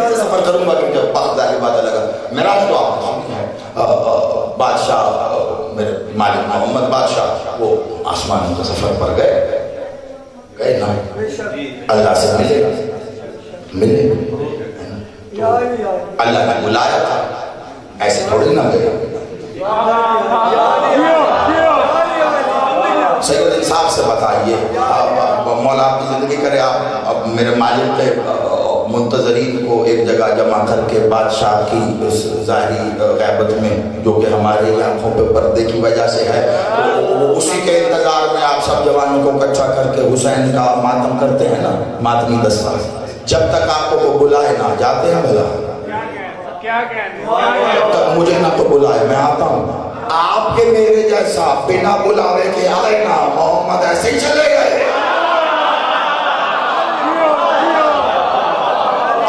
سے سفر کروں گا کیونکہ وقت ظاہر بات الگ ہے. معراج تو آپ سنتے ہیں، بادشاہ میرے مالک محمد بادشاہ وہ آسمانوں کے سفر پر گئے نا، اللہ سے ملے اللہ نے بلایا تھا، ایسے تھوڑی نہ گئے. سید انصاف سے بتائیے، مولا آپ کی زندگی کرے، آپ اب میرے مالک کے منتظرین کو ایک جگہ جمع کر کے بادشاہ کی اس ظاہری غیبت میں جو کہ ہمارے آنکھوں پہ پردے کی وجہ سے ہے، اسی کے انتظار میں آپ سب جوانوں کو اکٹھا کر کے حسین کا ماتم کرتے ہیں نا، ماتمی دستہ. جب تک آپ کو وہ بلائے نہ جاتے ہیں بھلا، جب تک مجھے نہ تو بلائے میں آتا ہوں. آپ کے میرے جیسا بنا بلاوے کے آئے نا، محمد ایسے ہی چلے گئے.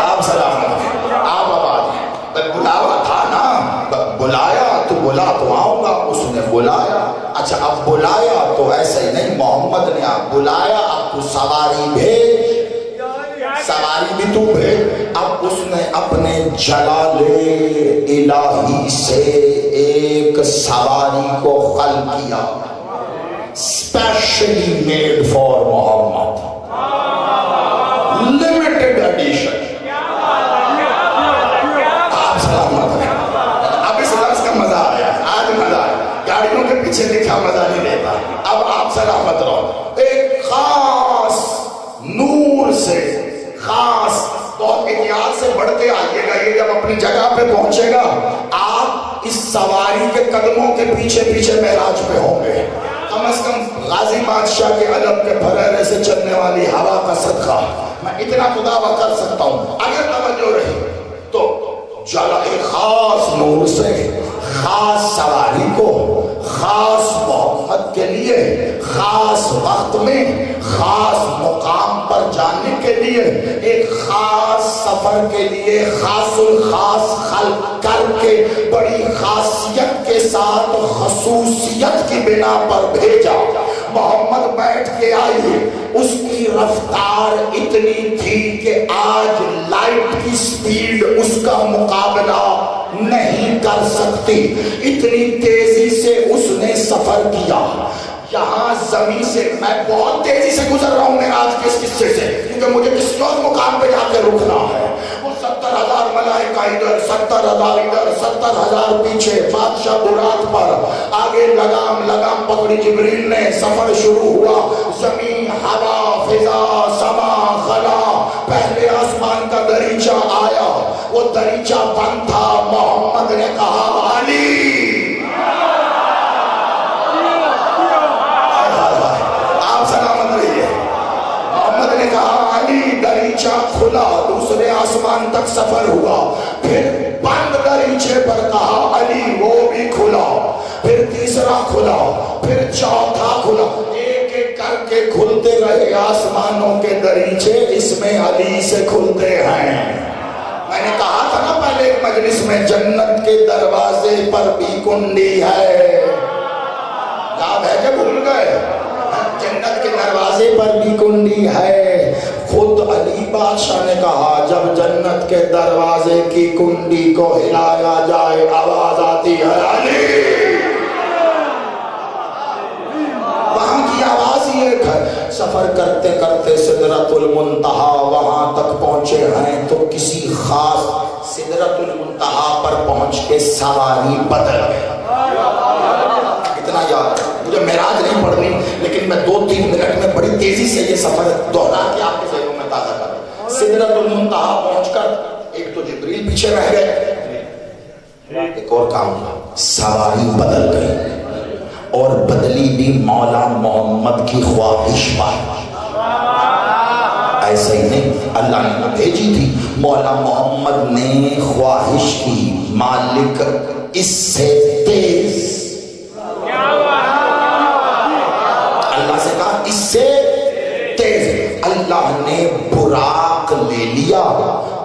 آپ سلامت، آپ آباد ہیں. بلاوا تھا نا، بلایا تو بلا تو آؤں گا، اس نے بلایا. اچھا اب بلایا تو ایسے ہی نہیں، محمد نے آپ بلایا، اب تو سواری بھیج، سواری بھی تو بھیج. اب اس نے اپنے جلال الہی سے ایک سواری کو خلق کیا، specially made for Muhammad, limited edition. آپ سلامت ہیں. اب اس لفظ کا مزہ آیا، آج مزہ آیا. گاڑیوں کے پیچھے لکھا مزہ نہیں لیتا. اب آپ سلامت رہو. ایک خاص نور سے، خاص بہت احتیاط سے بڑھتے آئیے گا. یہ جب اپنی جگہ پہ پہنچے گا آپ اس سواری کے قدموں کے پیچھے پیچھے معراج پہ ہوں گے. کم از کم غازی بادشاہ کے علم کے پھریرے سے چلنے والی ہوا کا صدقہ میں اتنا خدا کر سکتا ہوں. اگر توجہ رہی تو چلا ایک خاص نور سے خاص سواری کو خاص محمد کے لیے خاص وقت میں خاص مقام پر جانے کے لیے ایک خاص سفر کے لیے خاص الخاص خلق کر کے بڑی خاصیت کے ساتھ خصوصیت کی بنا پر بھیجا. محمد بیٹھ کے آئیے، اس کی رفتار اتنی تھی کہ آج لائٹ کی سپیڈ اس کا مقابلہ نہیں کر سکتی. اتنی تیزی سے اس نے سفر کیا. یہاں زمین سے میں بہت تیزی سے گزر رہا ہوں معراج کے اس قصے سے، کیونکہ مجھے کسی اور مقام پہ جا کے رکنا ہے. وہ 70,000 ملائکہ ادھر، 70,000 ادھر، 70,000 پیچھے، بادشاہ برات پر آگے لگام پکڑی. جبریل نے سفر شروع ہوا. زمین، ہوا، فضا، سما، خلا، پہلے آسمان کا دریچہ آیا. وہ دریچہ بند تھا. محمد نے کہا علی، دریچہ کھلا. دوسرے آسمان تک سفر ہوا. پھر بند دریچے پر کہا علی، وہ بھی کھلا. پھر تیسرا کھلا، پھر چوتھا کھلا. ایک ایک کر کے کھلتے رہے آسمانوں کے دریچے. اس میں علی سے کھلتے ہیں. میں نے کہا تھا نا پہلے ایک مجلس میں، جنت کے دروازے پر بھی کنڈی ہے. یاد ہے کہ بھول گئے؟ جنت کے دروازے پر بھی کنڈی ہے. خود علی بادشاہ نے کہا جب جنت کے دروازے کی کنڈی کو ہلایا جائے آواز آتی ہے علی. وہاں کی آواز ہی ایک ہے. سفر کرتے کرتے سدرۃ المنتہا وہاں تک پہنچے ہیں تو کسی خاص سدرۃ المنتہا پر پہنچ کے سواری بدل گئی. اتنا یاد ہے مجھے. معراج نہیں پڑھنی لیکن میں 2-3 منٹ میں بڑی تیزی سے یہ سفر دوہرا کے آپ کے ذہنوں میں تازہ کروں. سدرۃ المنتہا پہنچ کر ایک تو جبریل پیچھے رہ گئے. ایک اور کام تھا، سواری بدل گئی. اور بدلی بھی مولا محمد کی خواہش پر. ایسے ہی نہیں، اللہ نے تو بھیجی تھی. مولا محمد نے خواہش کی، مالک اس سے تیز. اللہ سے کہا اس سے تیز. اللہ نے براق لے لیا،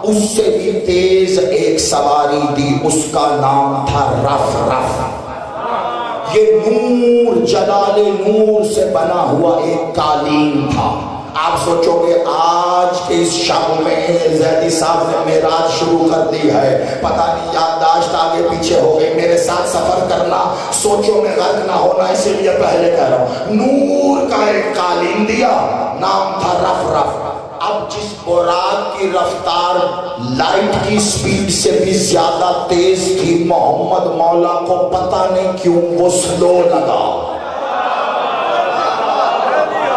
اس سے بھی تیز ایک سواری دی. اس کا نام تھا رف رف. یہ نور، جلال نور سے بنا ہوا ایک قالین تھا. آپ سوچو گے آج کے اس شب میں زیدی صاحب نے معراج شروع کر دی ہے، پتہ نہیں یادداشت آگے پیچھے ہو گئی، میرے ساتھ سفر کرنا، سوچو میں غرق نہ ہونا، اسی لیے پہلے کہہ رہا ہوں نور کا ایک قالین دیا، نام تھا رف رف۔ اب جس براق کی رفتار لائٹ کی سپیڈ سے بھی زیادہ تیز تھی، محمد مولا کو پتہ نہیں کیوں وہ سلو لگا۔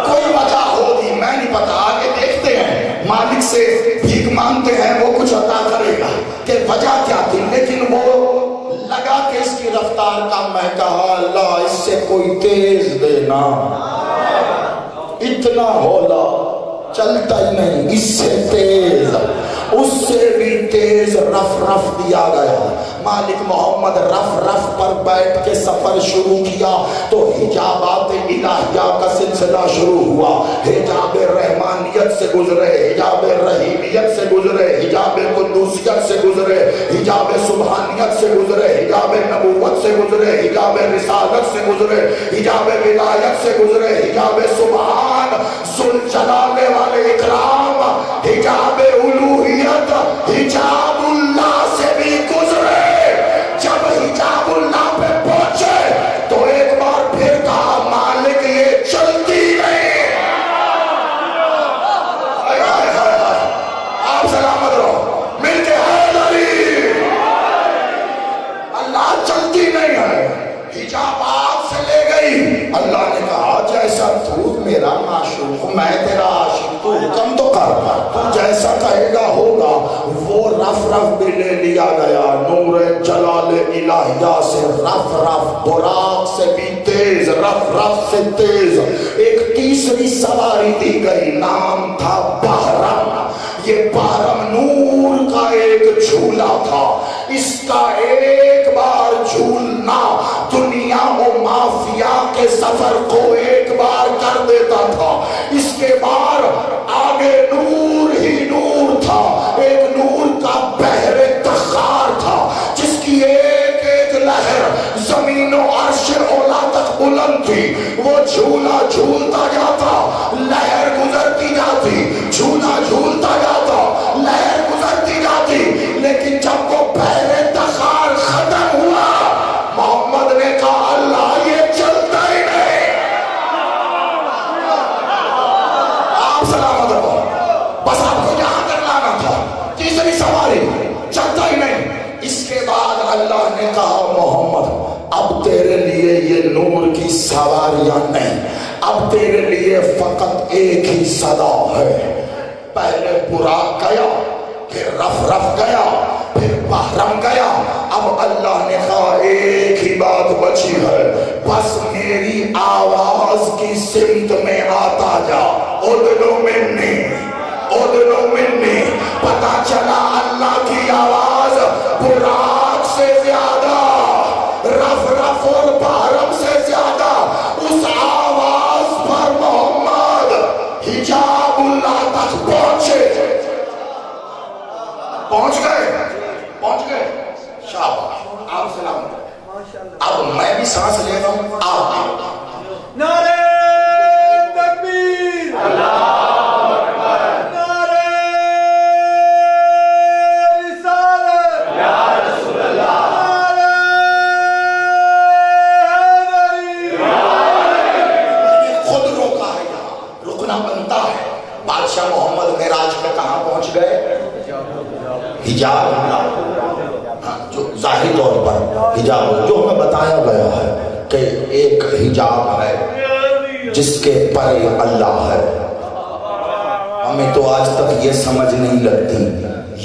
کوئی وجہ ہوگی، میں نہیں پتا، آگے دیکھتے ہیں، مالک سے بھیک مانگتے ہیں وہ کچھ عطا کرے گا کہ وجہ کیا تھی، لیکن وہ لگا کہ اس کی رفتار کم ہے، کہا اللہ اس سے کوئی تیز دینا، اتنا ہولا چلتا ہی نہیں، اس سے تیز، اس سے بھی تیز رف رف دیا گیا۔ مالک محمد رف رف پر بیٹھ کے سفر شروع کیا تو حجابات الہیہ کا سلسلہ شروع ہوا، حجاب رحمانیت سے گزرے، حجاب رحیمیت سے گزرے، حجاب قدوسیت سے گزرے، حجاب سبحانیت سے گزرے، حجاب نبوت سے گزرے، حجاب رسالت سے گزرے، حجاب ولایت سے گزرے، حجاب سبحان ذوالجلال والے اکرام، حجاب الوہیت، حجاب اللہ سے بھی گزرے۔ جب حجاب اللہ پہ پہنچے تو ایک بار پھر کہا مالک یہ چلتی نہیں، آپ سلامت رہو، مل کے حیدری، اللہ چلتی نہیں ہے، حجاب آپ سے لے گئی۔ اللہ نے کہا جیسا تو میرا معشوق، میں تیرا عاشق، تو حکم تو کر، تو جیسا کہے گا ہوگا۔ وہ رف رف بھی لے لیا گیا، نور جلال الہیہ سے رف رف، براق سے بھی تیز، رف رف سے تیز۔ ایک تیسری سواری دی گئی، نام تھا بحرم۔ یہ بحرم نور کا ایک جھولا تھا، اس کا ایک بار جھولنا دنیا و مافیا کے سفر کو ایک بار کر دیتا تھا۔ اس کے بعد آگے نور ہی نور تھا، ایک نور کا بحر تخار تھا جس کی ایک ایک لہر زمین و عرش اولا تک بلند تھی۔ وہ جھولا جھولتا جاتا، لہر گزرتی جاتی، جھولا جھولتا جاتا، لہر گزرتی جاتی، لیکن جب وہ بحر تخار ختم ہوا محمد نے کہا اللہ یہ چلتا ہی نہیں۔ آپ سلامت رہو، بس آپ کو جہاں تک لانا تھا، تیسری سواری چلتا ہی نہیں۔ اس کے بعد اللہ نے کہا محمد اب تیرے لیے یہ نور کی سواریاں نہیں، اب تیرے لیے فقط ایک ہی صدا ہے۔ پہلے براق گیا، پھر رف رف گیا، پھر بحرم گیا، اب اللہ نے کہا ایک ہی بات بچی ہے، بس میری آواز کی سمت میں آتا جا، ادنو منی، ادنو منی۔ پتا چلا اللہ کی آواز براق سے زیادہ، رف رف اور بحرم سے زیادہ اس آواز پر محمد حجاب اللہ تک پہنچے، پہنچ گئے، شاباش، آپ سلام۔ اب میں بھی سانس لے رہا ہوں، آپ نعرہ تکبیر، اللہ اکبر، نعرہ رسالت، یا رسول اللہ، نعرہ حیدری۔ خود روکا ہے، یہاں رکنا بنتا ہے۔ بادشاہ محمد معراج میں کہاں پہنچ گئے؟ حجاب اللہ، جو ظاہری طور پر حجاب جو ہمیں بتایا گیا ہے کہ ایک حجاب ہے جس کے پرے اللہ ہے، ہمیں تو آج تک یہ سمجھ نہیں لگتی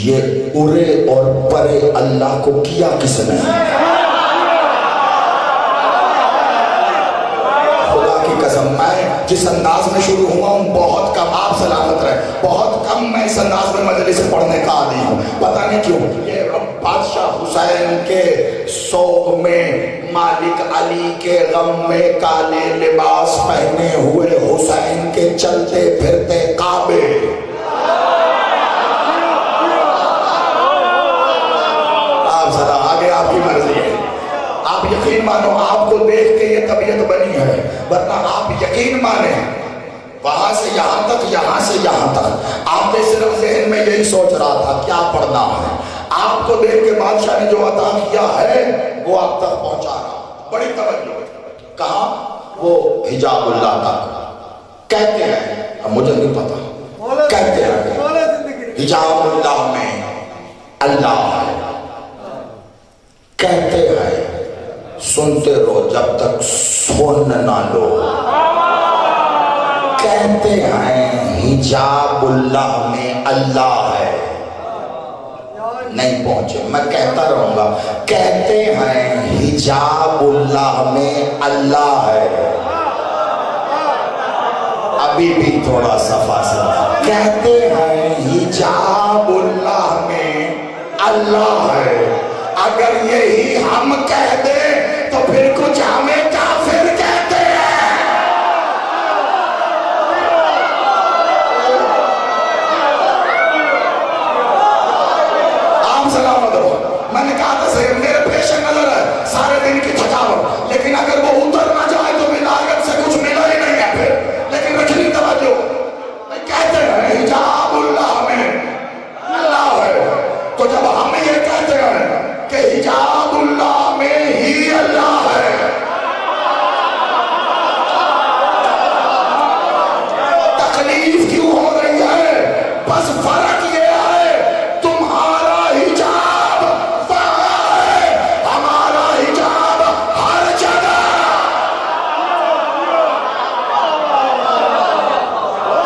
یہ ارے اور پرے اللہ کو کیا کس نے۔ خدا کی قسم میں جس انداز میں شروع ہوا ہوں بہت کم، آپ سلامت رہے، بہت کم میں اس انداز میں مجلس پڑھنے کا عادی ہوں، پتہ نہیں کیوں۔ یہ بادشاہ حسین کے سوگ میں، مالک علی کے غم میں، کالے لباس پہنے ہوئے حسین کے چلتے پھرتے کعبے، آپ ذرا آگے آپ کی مرضی ہے، آپ یقین مانو آپ کو دیکھ کے یہ طبیعت بنی ہے، ورنہ آپ یقین مانیں وہاں یہاں سے یہاں تک، یہاں سے یہاں تک آپ کے صرف ذہن میں یہی سوچ رہا تھا کیا پڑھنا ہے. آپ کو دیکھ کے بادشاہ نے جو عطا کیا ہے وہ آپ تک پہنچا رہا. بڑی توجہ. کہاں؟ وہ حجاب اللہ تک. کہتے ہیں، اب مجھے نہیں پتا، کہتے ہیں حجاب اللہ میں اللہ ہے. کہتے ہیں، سنتے رہو جب تک سن نہ لو. کہتے ہیں حجاب اللہ میں اللہ ہے. نہیں پہنچے، میں کہتا رہوں گا. کہتے ہیں حجاب اللہ میں اللہ ہے. ابھی بھی تھوڑا سا فاصلہ. کہتے ہیں حجاب اللہ میں اللہ ہے. اگر یہی ہم کہہ دیں تو پھر کچھ ہمیں کافر کہتے ہیں. آپ سلامت رہو. میں نے کہا تھا صحیح، میرے پیش نظر ہے سارے دن کی تھکاوٹ، لیکن اگر وہ اتر نہ جائے تو ولایت سے کچھ ملا ہی نہیں ہے پھر. لیکن رکھنی توجہ. کہتے ہیں حجاب اللہ میں اللہ ہے. تو جب ہم یہ کہتے ہیں کہ حجاب اللہ میں ہی اللہ ہے، تکلیف کیوں ہو رہی ہے؟ بس فرق یہ ہے تمہارا حجاب وہاں ہے، ہمارا حجاب ہر جگہ.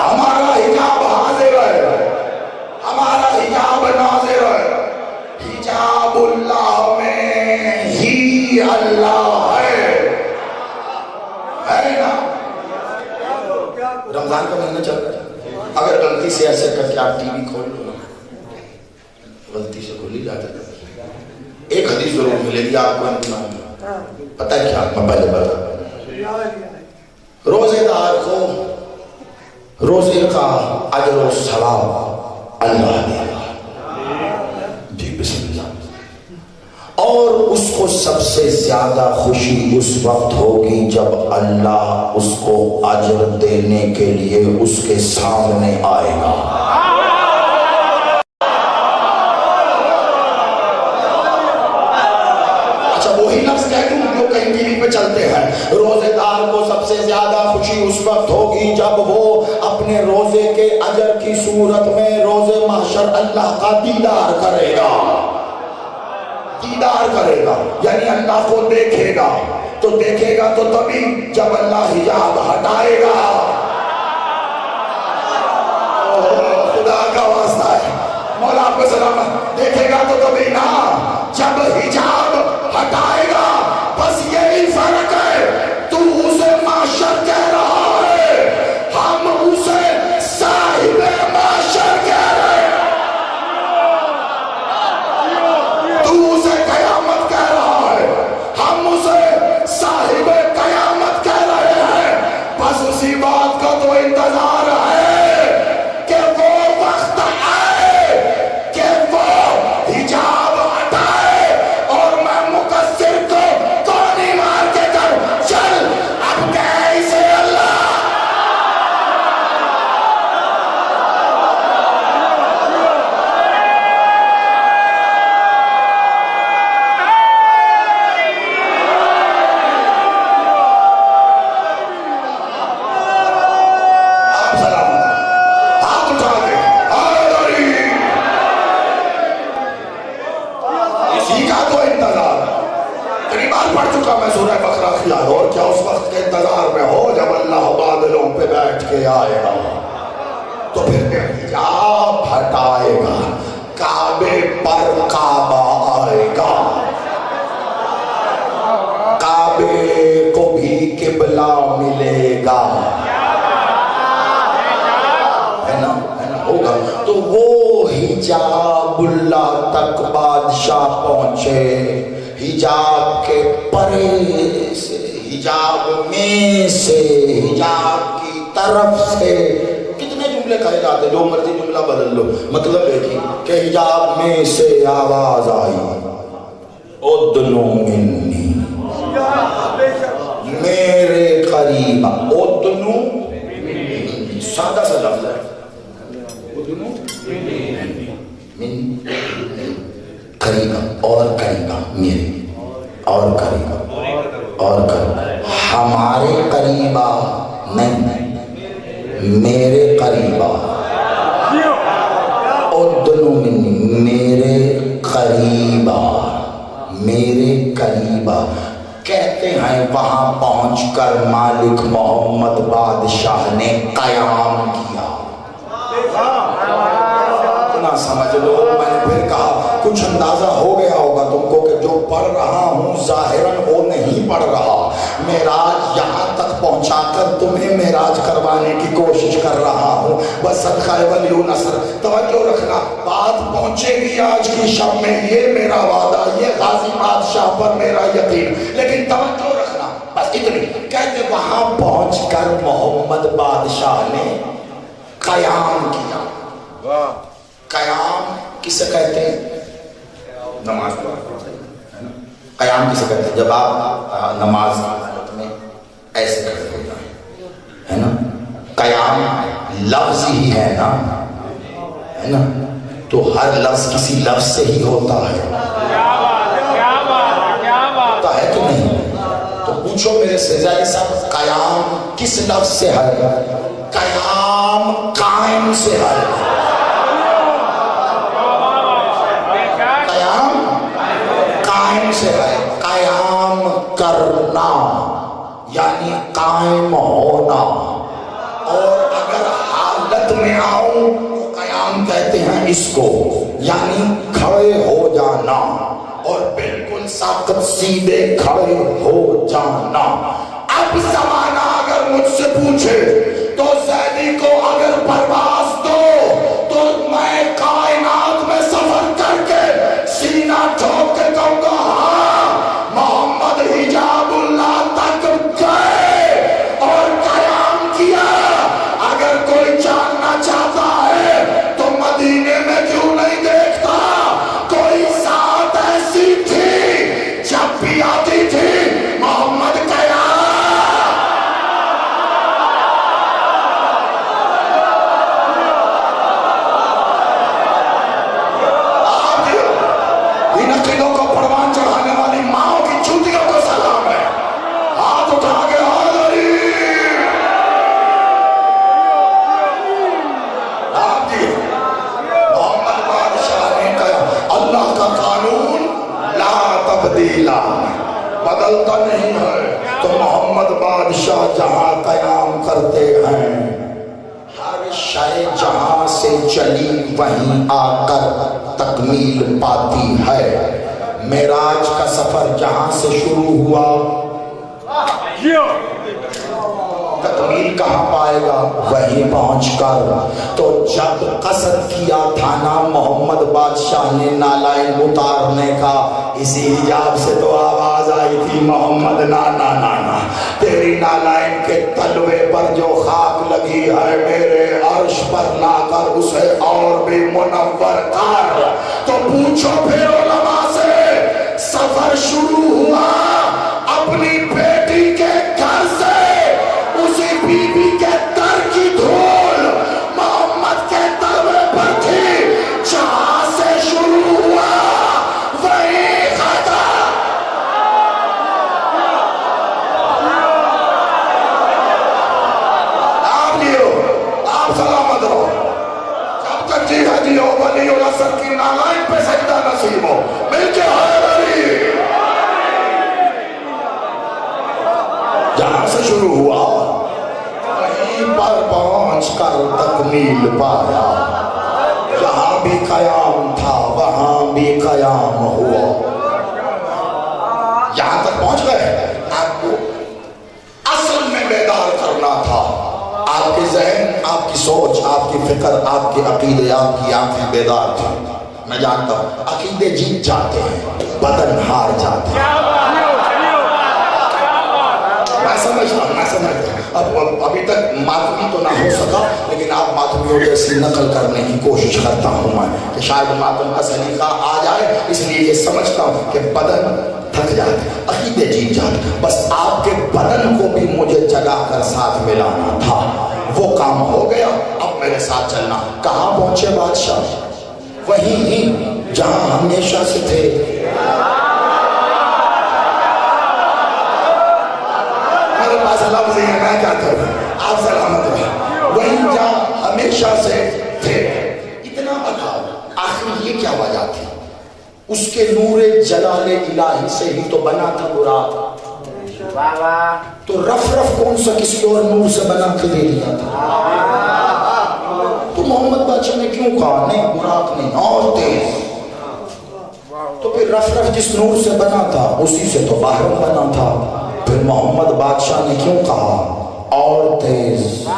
ہمارا حجاب حاضر ہے، ہمارا حجاب ناظر ہے. حجاب اللہ میں ہی اللہ ہے نا. رمضان کا مہینہ چل رہا ہے. اگر غلطی سے ایسے کر کے آپ ٹی وی کھول لو نا، غلطی سے کھول ہی جاتا ہے. ایک حدیث ضرور ملے گی آپ کو. پتہ ہے کیا؟ میں پہلے بتا، روزے دار کو روزے کا اجر و ثواب اللہ دے گا. جی بسم اللہ. اور اس کو سب سے زیادہ خوشی اس وقت ہوگی جب اللہ اس کو اجر دینے کے لیے اس کے سامنے آئے گا. اچھا وہی لفظ کہہ دوں جو کہیں ٹی وی پہ چلتے ہیں. روزے دار کو سب سے زیادہ خوشی اس وقت ہوگی جب وہ اپنے روزے کے اجر کی صورت میں روزے محشر اللہ کا دیدار کرے گا. دیدار کرے گا یعنی اللہ کو دیکھے گا. تو دیکھے گا تو تبھی جب اللہ حجاب ہٹائے گا. خدا کا واسطہ ہے مولا آپ کو سلامت. دیکھے گا تو تبھی نا جب حجاب ہٹائے گا. بس یہی فرق ہے، تو اسے معاشر کہہ رہا ہے، ہم اسے صاحب معاشر کہہ رہے ہیں. تو اسے قیامت کہہ رہا ہے، ہم اسے صاحب قیامت کہہ رہے ہیں. بس اسی بات کا تو انتظار ہے کہ وہ وقت آئے کہ وہ حجاب ہٹائے اور میں مقصر کو کونی مار کے کر چل اب کیسے اللہ. آپ سلامت ہاتھ اٹھا کے اسی کا تو انتظار ہے. کئی بار پڑھ چکا میں سورہ بقرہ خیال. اور کیا اس وقت کے انتظار میں ہو جب اللہ بادلوں پہ بیٹھ کے آئے گا تو پھر حجاب ہٹائے گا، کعبے پر کعبہ آئے گا. کعبے کو بھی قبلہ ملے گا. ہے نا ہوگا. تو وہ حجاب اللہ تک بادشاہ پہنچے. حجاب کے پرے سے، حجاب میں سے، حجاب کی طرف سے. کتنے جملے کہے جاتے، جو مرضی جملہ بدل لو، مطلب ایک ہی کہ حجاب میں سے آواز آئی، ادنو منی، میرے قریب. ادنو سادہ سا لفظ ہے من قریبا اور قریبا میرے اور قریبا اور قریبا ہمارے قریبا نہیں میرے قریبا ادنو منی میرے قریبا میرے قریبا کہتے ہیں وہاں پہنچ کر مالک محمد بادشاہ نے قیام کیا. نہ سمجھ لو میں نے پھر کہا کچھ اندازہ ہو گیا ہوگا تم کو کہ جو پڑھ رہا ہوں ظاہراً وہ نہیں پڑھ رہا. معراج یہاں تک پہنچا کر تمہیں معراج کروانے کی کوشش کر رہا ہوں. بس صدقہ ولی نصر توجہ رکھنا بات پہنچے گی آج کی شب میں. یہ میرا وعدہ یہ غازی بادشاہ پر میرا یقین. لیکن توجہ رکھنا بس اتنی کہتے وہاں پہنچ کر محمد بادشاہ نے قیام کیا. قیام کسے کہتے ہیں؟ نماز قیام کسے کہتے ہیں؟ جب آپ نماز میں ایسے کھڑے ہو جائیں ہے نا. قیام لفظ ہی ہے نا تو ہر لفظ کسی لفظ سے ہی ہوتا ہے. ہوتا ہے کہ نہیں؟ تو پوچھو میرے سزائی صاحب قیام کس لفظ سے ہے؟ قیام قائم سے ہے. سے ہے قیام کرنا یعنی قائم ہونا. اور اگر حالت میں آؤں تو قیام کہتے ہیں اس کو یعنی کھڑے ہو جانا اور بالکل ساقط سیدھے کھڑے ہو جانا. اب زمانہ اگر مجھ سے پوچھے تو زیدی کو اگر پرواز دو تو میں کائنات میں سفر کر کے سینہ ٹھوک کے کہوں گا محمد حجاب اللہ تک گئے اور قیام کیا. اگر کوئی جاننا چاہتا ہے تو مدینے میں کیوں نہیں دیکھتا کوئی ذات ایسی تھی جب بھی آتی تھی محمد قیام. بدلتا نہیں ہے تو محمد بادشاہ جہاں قیام کرتے ہیں ہر شے جہاں سے چلی وہیں آ کر تکمیل پاتی ہے. معراج کا سفر جہاں سے شروع ہوا تکمیل کہاں پائے گا؟ وہیں پہنچ کر. تو جب قصد کیا تھا نا محمد بادشاہ نے نالائن اتارنے کا اسی حجاب سے تو آواز آئی تھی محمد نانا نانا تیری نالائن کے تلوے پر جو خاک لگی ہے میرے عرش پر لا کر اسے اور بھی منور کر. تو پوچھو پھر علماء سے سفر شروع ہوا اپنی بیٹی کے گھر سے اسی بی بی کے در کی دھول محمد کے تلوے پر تھی. جہاں سے شروع ہوا وہی ختم. آپ جیو آپ سلامت رہو جب تک جی ہے جیو ولی الاسر کی نالائن پہ سجدہ نصیب ہو. مل کے حیدری جہاں سے شروع ہوا وہیں پر پہنچ کر تکمیل پایا. جہاں بھی قیام تھا وہاں بھی قیام ہوا. یہاں تک پہنچ گئے. آپ کو اصل میں بیدار کرنا تھا. آپ کے ذہن آپ کی سوچ آپ کی فکر آپ کے عقیدے آپ کی آنکھیں بیدار تھی. میں جانتا ہوں عقیدے جیت جاتے ہیں بدن ہار جاتے ہیں. میں سمجھتا اب ابھی تک ماتمی تو نہ ہو سکا لیکن آپ ماتمیوں جیسی نقل کرنے کی کوشش کرتا ہوں میں کہ شاید ماتم کا سلیقہ آ جائے. اس لیے یہ سمجھتا ہوں کہ بدن تھک تھک جاتے, عقیدے جیت جاتے, بس آپ کے بدن کو بھی مجھے جگا کر ساتھ ملانا تھا. وہ کام ہو گیا, اب میرے ساتھ چلنا. کہاں پہنچے بادشاہ؟ وہیں جہاں ہمیشہ سے تھے. میرے پاس لفظ ہے, میں کیا کروں, آپ سلامت رہے. وہیں جہاں ہمیشہ سے تھے. اتنا بتاؤ آخر یہ کیا وجہ تھی؟ اس کے نور جلال الہی سے ہی تو بنا تھا براق. تو رف رف کون سا کسی اور نور سے بنا کے دے دیا تھا؟ تو محمد بادشاہ نے کیوں کہا نہیں براق نہیں اور تیز؟ تو پھر رف رف جس نور سے بنا تھا اسی سے تو باہر بنا تھا. پھر محمد بادشاہ نے کیوں کہا اور تیز؟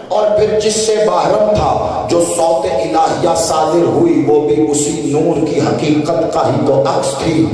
اور پھر جس سے باہرم تھا جو صوت الہیہ صادر ہوئی وہ بھی اسی نور کی حقیقت کا ہی تو عکس تھی.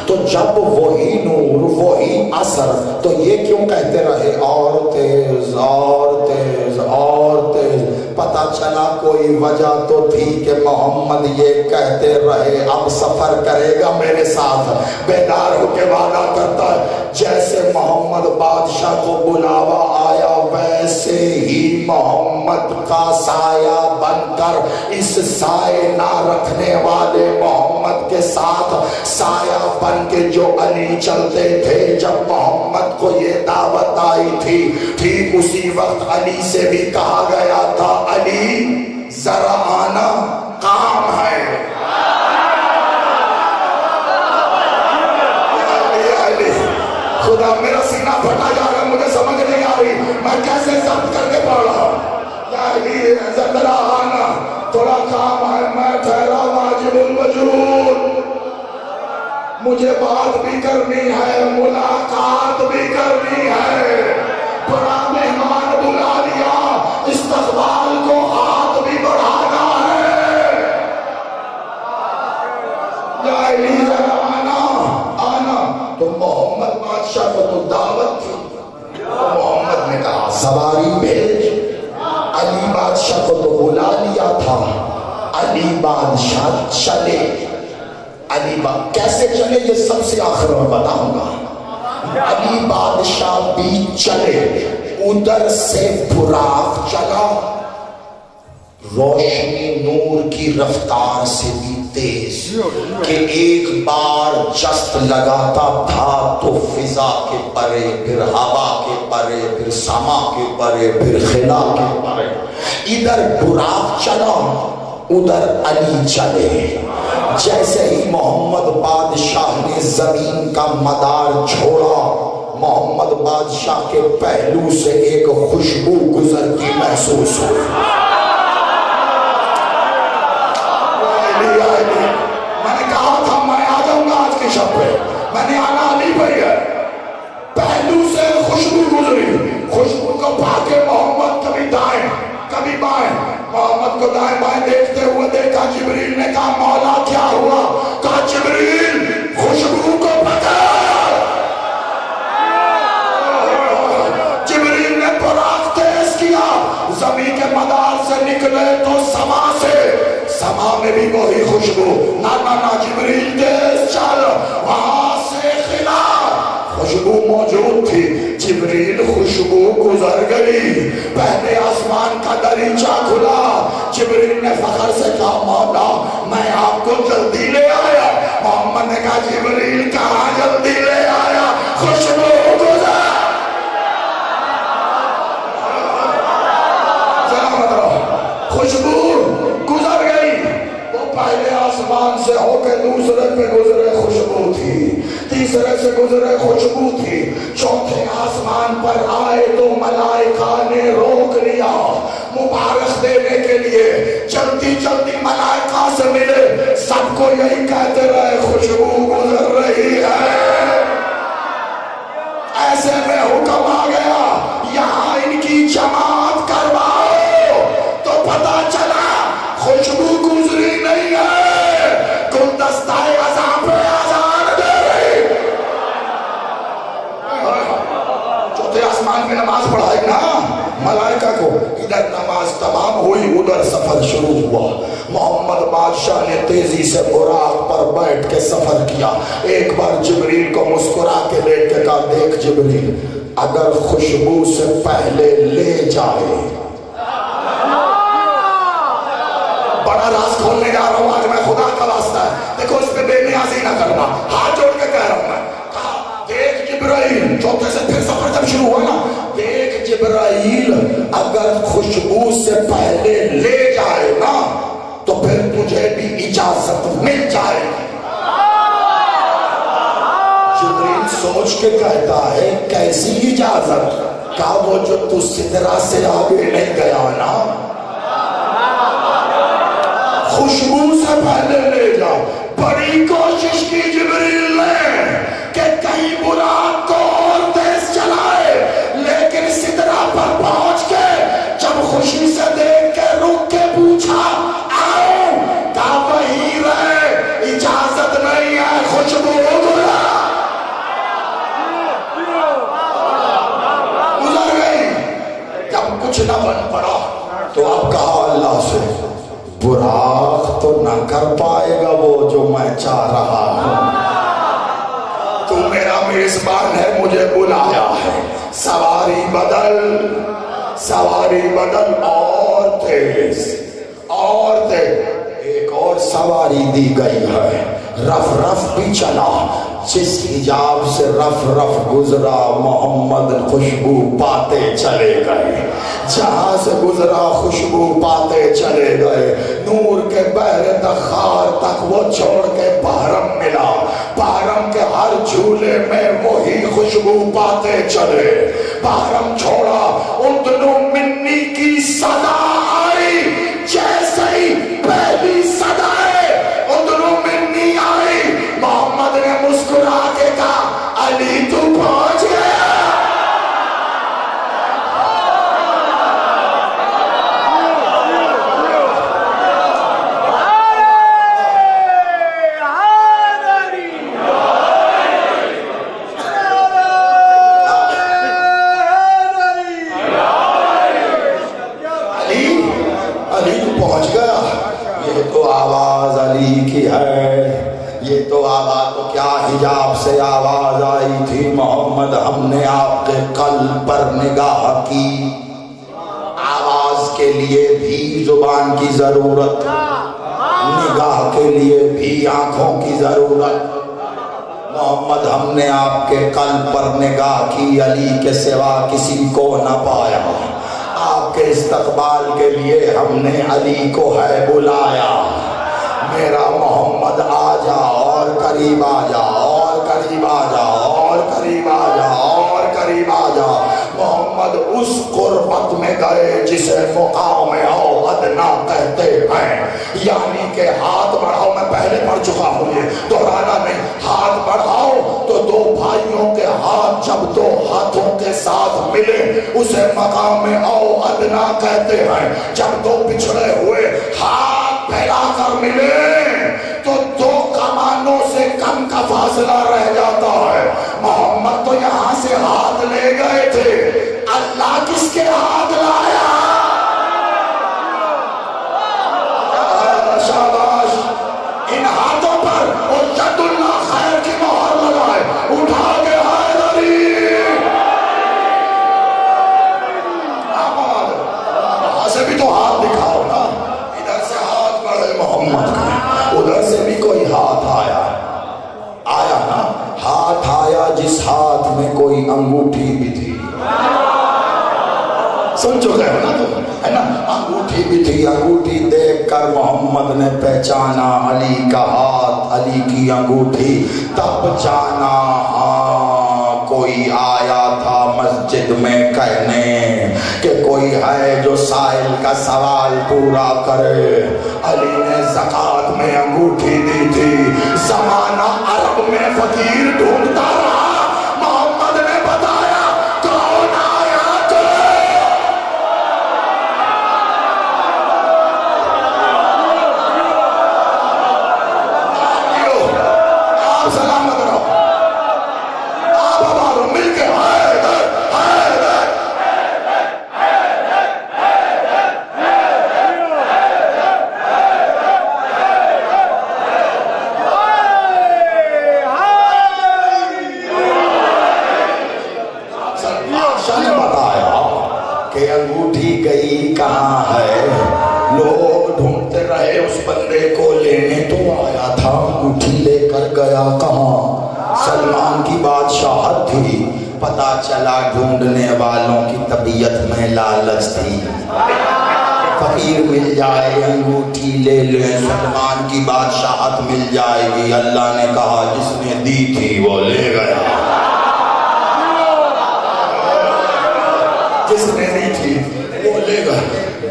تو جب وہی نور وہی اثر تو یہ کیوں کہتے رہے اور تیز اور تیز اور تیز؟ پتا چلا کوئی وجہ تو تھی کہ محمد یہ کہتے رہے اب سفر کرے گا میرے ساتھ. بیدار ہو کے وعدہ کرتا ہے جیسے محمد بادشاہ کو بلاوا آیا ویسے ہی محمد کا سایہ بن کر اس سائے نہ رکھنے والے محمد کے ساتھ سایہ بن کے جو علی چلتے تھے. جب محمد کو یہ دعوت آئی تھی ٹھیک اسی وقت علی سے بھی کہا گیا تھا علی ذرا آنا کام ہے. خدا میرا سینہ پھٹا جا رہا, مجھے سمجھ نہیں آ رہی میں کیسے ضبط کر کے پڑھ رہا ہوں. ذرا آنا تھوڑا کام ہے, میں ٹھہرا واجب المجہول, مجھے بات بھی کرنی ہے ملاقات بھی کرنی ہے. بڑا مہمان بلا لیا استقبال کو ہاتھ بھی بڑھانا ہے. یا علی ذرا آنا آنا. تو محمد بادشاہ کو تو دعوت تھی, تو محمد نے کہا سواری بھیج. علی بادشاہ کو تو بلا لیا تھا, علی بادشاہ چلے. علی کیسے چلے یہ سب سے آخر میں بتاؤں گا. علی بادشاہ بھی چلے, ادھر سے براق چلا, روشنی نور کی رفتار سے بھی تیز کہ ایک بار جست لگاتا تھا تو فضا کے پرے پھر ہوا کے پرے پھر سما کے پرے پھر خلا کے پرے. ادھر براق چلا ادھر علی چلے. جیسے ہی محمد بادشاہ نے زمین کا مدار چھوڑا محمد بادشاہ کے پہلو سے ایک خوشبو گزرتی محسوس ہوئی. میں نے کہا تھا میں آ جاؤں گا آج کی شب پہ, میں نے آنا علی پہ ہے. پہلو سے خوشبو گزری, خوشبو کو پا کے محمد کبھی دائیں کبھی بائیں. محمد کو دائیں بائیں دیکھتے ہوئے دیکھا. جبریل نے کہا مولا کیا ہوا؟ کہا جبریل خوشبو کو پکڑ. جبریل نے براق تیز کیا, زمین کے مدار سے نکلے تو سما سے, سما میں بھی وہی خوشبو. نہ جبریل تیز چل, وہاں سے خلا خوشبو موجود تھی. جبریل خوشبو گزر گئی, پہلے آسمان کا دریچہ کھلا. جبریل نے فخر سے کہا مولا میں آپ کو جلدی لے آیا. محمد نے کہا جبریل کہاں جلدی لے آیا, خوشبو گزر. سلامت رہو. خوشبو گزر گئی, وہ پہلے آسمان سے ہو کے دوسرے پہ گزرے خوشبو تھی, تیسرے سے گزرے خوشبو تھی, چوتھے آسمان پر آئے تو ملائکہ نے روک لیا مبارک دینے کے لیے. جلدی جلدی ملائکہ سے ملے, سب کو یہی کہتے رہے خوشبو گزر رہی ہے. ایسے میں حکم آ گیا یہاں ان کی جماعت کرواؤ. تو پتا چلا خوشبو گزری نہیں ہے, گلدستہ عذاب پہ آزان دے رہی. چوتھے آسمان میں نماز پڑھائی نا ملائکہ کو. ادھر نماز تمام ہوئی, ادھر سفر شروع ہوا. محمد بادشاہ نے تیزی سے براق پر بیٹھ کے سفر کیا. ایک بار جبریل کو مسکرا کے لیٹ کے کہا دیکھ جبریل اگر خوشبو سے پہلے لے جائے. بڑا راز کھولنے جا رہا ہوں آج میں, خدا کا واسطہ ہے, دیکھو اس پہ بے نیازی نہ کرنا, ہاتھ جوڑ کے کہہ رہا ہوں میں. دیکھ جبرائیل, چوتھے سے پھر سفر جب شروع ہوا نا, دیکھ جبرائیل اگر خوشبو سے پہلے لے جائے نا تو پھر تجھے بھی اجازت مل جائے. جبرائیل سوچ کے کہتا ہے کیسی اجازت؟ کہا وہ جو تو سدرہ سے آگے نہیں گیا نا, خوشبو سے پہلے لے جا. بڑی کوشش کی جبریل نے کہ کہیں براق کو اور تیز چلائے, لیکن سدرہ پر پہنچ کے جب خوشی سے دیکھ کے رک کے پوچھا آؤ, کہا وہیں رہے, اجازت نہیں ہے, خوشبو گزر گئی. جب کچھ نہ بن پڑا تو اب کہا اللہ سے براق تو نہ کر پائے گا وہ جو میں چاہ رہا ہوں. تو میرا میزبان ہے, مجھے بلایا ہے, سواری بدل, سواری بدل, اور تیز, اور تیز. ایک اور سواری دی گئی ہے, رف رف بھی چلا. جس حجاب سے رف رف گزرا محمد خوشبو پاتے چلے گئے, جہاں سے گزرا خوشبو پاتے چلے گئے. نور کے بحر دخار تک وہ چھوڑ کے بحرم ملا, بحرم کے ہر جھولے میں وہی خوشبو پاتے چلے. بحرم چھوڑا, ادنو منی کی صدا آئی, جیسے ہی پہلی صدائے ادنو منی آئی, محمد نے مسکرا کے کہا علی تو پہنچ گیا. حجاب سے آواز آئی تھی محمد ہم نے آپ کے قلب پر نگاہ کی. آواز کے لیے بھی زبان کی ضرورت, نگاہ کے لیے بھی آنکھوں کی ضرورت. محمد ہم نے آپ کے قلب پر نگاہ کی, علی کے سوا کسی کو نہ پایا. آپ کے استقبال کے لیے ہم نے علی کو ہے بلایا. میرا محمد آ جا, اور قریب آ جا, اور قریب آ جا, اور قریب آ جا, اور قریب آ جا. محمد اس قربت میں گئے جسے مقام او ادنا کہتے ہیں, یعنی کہ ہاتھ بڑھاؤ, میں پہلے پڑھ چکا ہوں یہ دہرانا نہیں, ہاتھ بڑھاؤ تو دو بھائیوں کے ہاتھ جب دو ہاتھوں کے ساتھ ملے اسے مقام او ادنا کہتے ہیں. جب دو بچھڑے ہوئے ہاتھ پھیلا کر ملے تو دو کمانوں سے کم کا فاصلہ رہ جاتا ہے. محمد تو یہاں سے ہاتھ لے گئے تھے, اللہ کس کے ہاتھ لایا؟ شاباش, ان ہاتھوں پر وہ جد اللہ خیر کی مہر لگائے, اٹھا کے حیدری. وہاں سے بھی تو ہاتھ دکھاؤ نا, ادھر سے ہاتھ بڑھے محمد کا, ادھر سے بھی کوئی ہاتھ آیا, آیا نا, ہاتھ آیا جس ہاتھ میں کوئی انگوٹھی بھی تھی. سن چکے ہو نا تم, ہے نا, انگوٹھی بھی تھی. انگوٹھی دیکھ کر محمد نے پہچانا علی کا ہاتھ, علی کی انگوٹھی. تب جانا ہاں کوئی آیا تھا مسجد میں کہنے کہ کوئی ہے جو سائل کا سوال پورا کرے. علی نے زکات میں انگوٹھی دی تھی. زمانہ عرب میں فقیر ڈھونڈتا رہا, محمد نے بتایا کون آیا تو آپ سلامت رہو, آپ ہمارو مل کے حیدر حیدر. پتہ چلا ڈھونڈنے والوں کی طبیعت میں لالچ تھی. فقیر مل جائے انگوٹھی لے لیں, سلمان کی بادشاہت مل جائے گی. اللہ نے کہا جس نے دی تھی وہ لے گیا, جس نے دی تھی وہ لے گیا.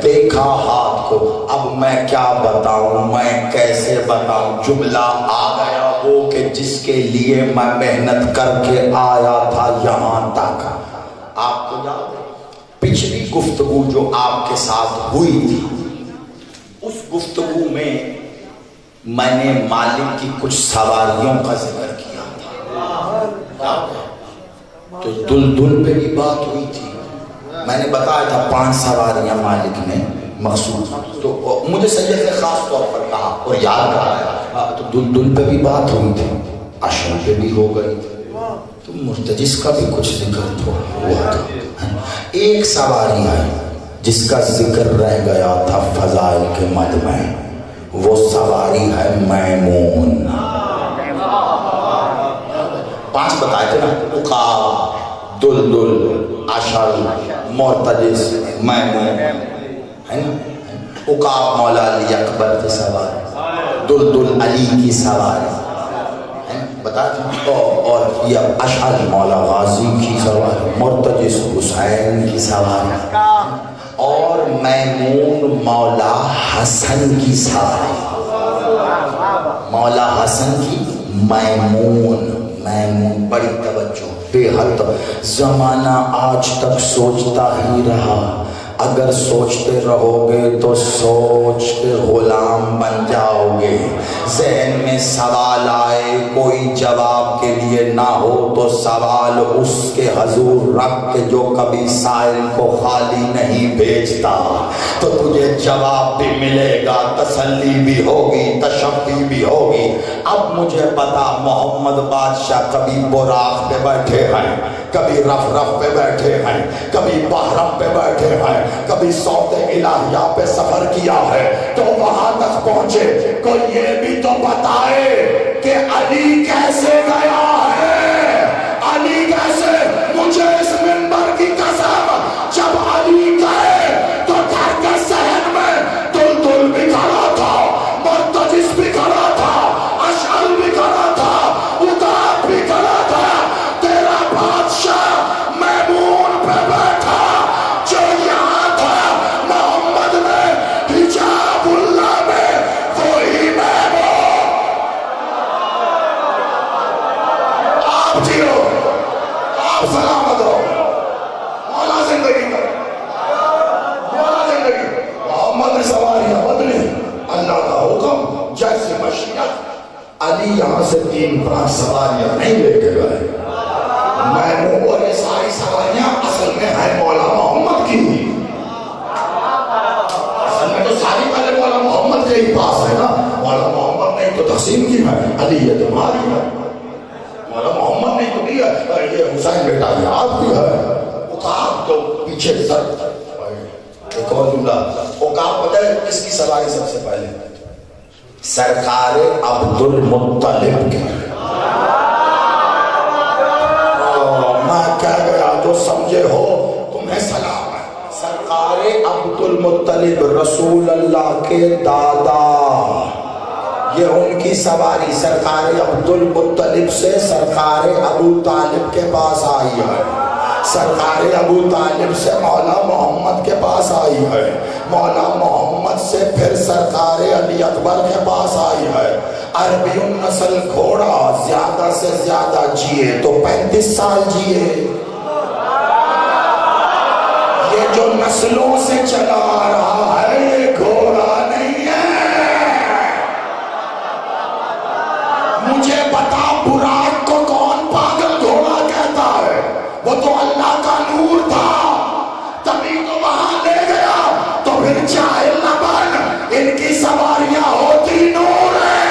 دیکھا ہاتھ کو, اب میں کیا بتاؤں, میں کیسے بتاؤں. جملہ آ گیا وہ کہ جس کے لیے میں محنت کر کے آیا تھا یہاں تک. آپ کو یاد ہے پچھلی گفتگو جو آپ کے ساتھ ہوئی تھی, اس گفتگو میں نے مالک کی کچھ سواریوں کا ذکر کیا تھا. تو دل پہ بھی بات ہوئی تھی. میں نے بتایا تھا 5 سواریاں مالک نے مقصود, تو مجھے سید نے خاص طور پر کہا اور یاد کرایا. تو دل پہ بھی بات ہوئی تھی, عشر پہ بھی ہو گئی تھی, تو مرتجس کا بھی کچھ ذکر ہوا تھا. ایک سواری آئی جس کا ذکر رہ گیا تھا فضائل کے مد میں, وہ سواری ہے میمون. 5 بتائے تھے نا, عقاب, دل, عشر, مرتجس, میمون, ہے نا. عقاب مولا علی اکبر کی سواری, دل علی کی سواری بتاتے, اور یہ اشعر مولا غازی کی سواری, مرتجس حسین کی سواری, اور میمون مولا حسن کی سواری. مولا حسن کی میمون بڑی توجہ, بے حد. زمانہ آج تک سوچتا ہی رہا, اگر سوچتے رہو گے تو سوچ کے غلام بن جاؤ گے. ذہن میں سوال آئے, کوئی جواب کے لیے نہ ہو تو سوال اس کے حضور رکھ کے جو کبھی سائل کو خالی نہیں بھیجتا, تو تجھے جواب بھی ملے گا, تسلی بھی ہوگی, تشفی بھی ہوگی. اب مجھے پتا محمد بادشاہ کبھی براق پہ بیٹھے ہیں, کبھی رف پہ بیٹھے ہیں, کبھی بحرم پہ بیٹھے ہیں, کبھی صوت الہیہ پہ سفر کیا ہے, تو وہاں تک پہنچے. کوئی یہ بھی تو بتائے کہ علی کیسے گیا ہے, علی کیسے. مجھے اس منبر کی قسم, جب علی گئے تو گھر کے صحن میں دل بھی کھڑا تھا, مرتجس بھی کھڑا تھا, اشعر بھی کھڑا تھا, عقاب بھی کھڑا تھا. تیرا بادشاہ میمون پہ بیٹھا جو یہاں تھا, محمد نے حجاب اللہ میں وہی میمون. آپ جیو, آپ سلامت ہو, مولا زندگی کرو, مولا زندگی. محمد نے سواریاں بدلی, اللہ کا حکم جیسے مشیت. علی یہاں سے 3-5 سواریاں نہیں لے کے گئے. میمون اور یہ ساری سواریاں اصل میں ہے مولا محمد کی. اصل میں تو ساری پہلے مولا محمد کے ہی پاس ہے نا. مولا محمد نے تو تقسیم کی ہے, علی یہ تمہاری ہے. مولا محمد نے تو دیا, یہ حسین بیٹا یہ آپ کی ہے. عقاب تو پیچھے سر. ایک اور جملہ, عقاب پتہ ہے کس کی سواری سب سے پہلے؟ سرکار عبد المطلب کی. میں کہہ گیا, جو سمجھے ہو تمہیں سلام ہے. سرکار عبد المطلب رسول اللہ کے دادا, یہ ان کی سواری سرکار عبد المطلب سے سرکار ابو طالب کے پاس آئی ہے. سرکار ابو طالب سے مولا محمد کے پاس آئی ہے. مولا محمد سے پھر سرکار علی اکبر کے پاس آئی ہے. عربی النسل گھوڑا زیادہ سے زیادہ جیے تو 35 سال جیے. یہ جو نسلوں سے چلا آ رہا ہے یہ گھوڑا نہیں ہے. مجھے بتا براق کو کون پاگل گھوڑا کہتا ہے؟ وہ تو اللہ کا نور تھا, تبھی تو وہاں لے گیا. تو پھر جاہل نہ بن, ان کی سواریاں ہوتی نور ہے.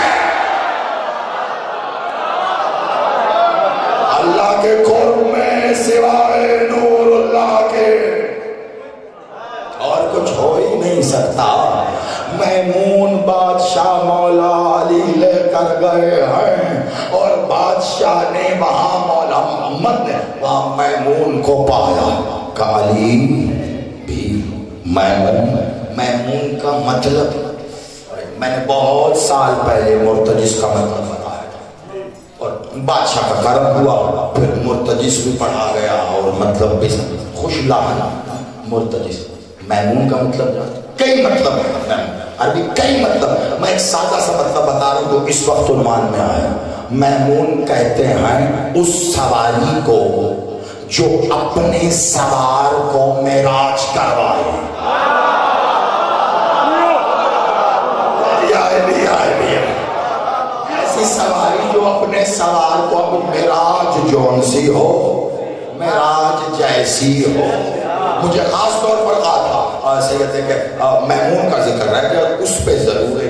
اللہ کے قرب میں سوائے نور اللہ کے اور کچھ ہو ہی نہیں سکتا. میمون بادشاہ مولا علی لے کر گئے ہیں, اور بادشاہ نے وہاں مولا محمد نے وہاں میمون کو پایا کہ علی بھی میمون کا مطلب میں نے بہت سال پہلے مرتجس کا مطلب بتایا تھا اور بادشاہ کا کرم ہوا، پھر مرتجس بھی پڑھا گیا اور مطلب بھی خوش لاحن مرتجس۔ میمون کا مطلب کئی مطلب ہے عربی، کئی مطلب، میں ایک سادہ سا مطلب بتا رہا ہوں جو اس وقت عنوان میں آیا۔ میمون کہتے ہیں اس سواری کو جو اپنے سوار کو معراج کروائے۔ ایسی سواری جو اپنے سوار کو اب معراج جون سی ہو، معراج جیسی ہو۔ مجھے خاص طور پر کہا تھا سید کہ میمون کا ذکر ہے کہ اس پہ ضرور ہے